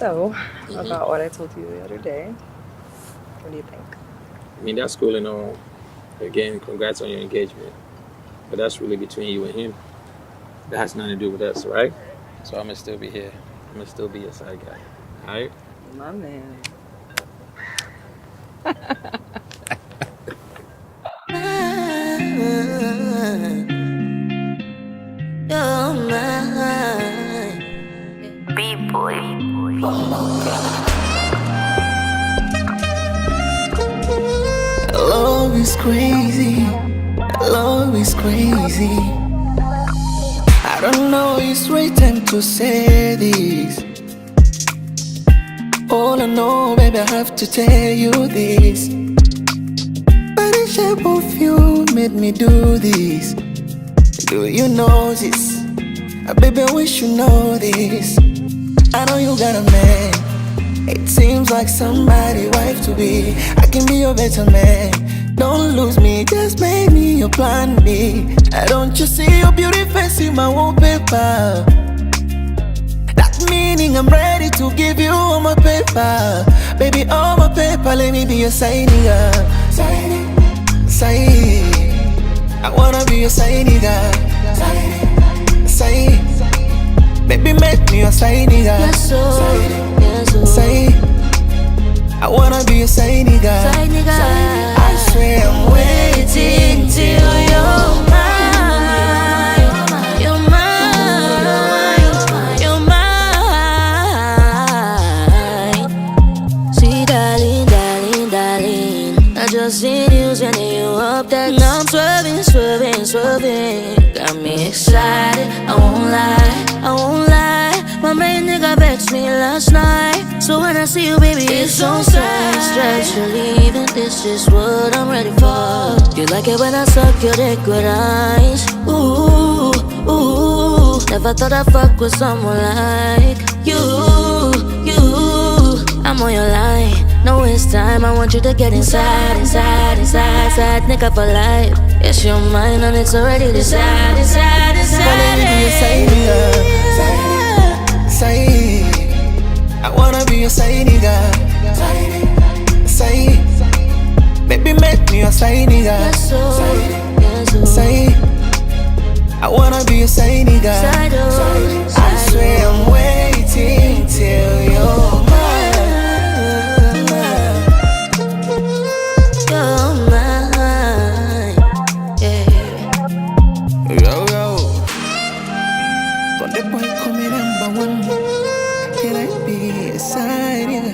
So, about what I told you the other day, what do you think? I mean, that's cool and all. Again, congrats on your engagement. But that's really between you and him. That has nothing to do with us, right? So I'm gonna still be here. I'm gonna still be your side guy. Alright? My man. You're mine. B-boy. Love is crazy. Love is crazy. I don't know, it's right time to say this. All I know, baby, I have to tell you this. By the shape of you made me do this. Do you know this? Baby, I wish you know this. I know you got a man. It seems like somebody wife to be. I can be your better man. Don't lose me, just make me your plan B. Don't you see your beauty face in my wallpaper? That meaning I'm ready to give you all my paper. Baby, all my paper, let me be your side nigga. Side. I wanna be your side nigga. Side. Baby, make me your side nigga. Side. I wanna be your side nigga. I swear I'm waiting till you're mine. You're mine. You're mine. See, darling, darling, darling, I just seen you sending you up that. Now I'm swerving, swerving, swerving. Got me excited, I won't lie, I won't lie. My main nigga vexed me last night. So when I see you, baby, it's on sight. Stress relieving, this is what I'm ready for. You like it when I suck your dick with eyes. Ooh, ooh. Never thought I'd fuck with someone like you, you. I'm on your line, no waste time. I want you to get inside, inside, inside, inside. Nigga for life. Yes, you're mine and it's already decided, decided, decided. Say, I wanna be your side nigga. Say, baby, make me your side nigga. Say, I wanna be your side nigga. I swear I'm waiting till you're mine. You're mine, yeah. Yo, yo. But the boy coming number one. Can I be a side nigga?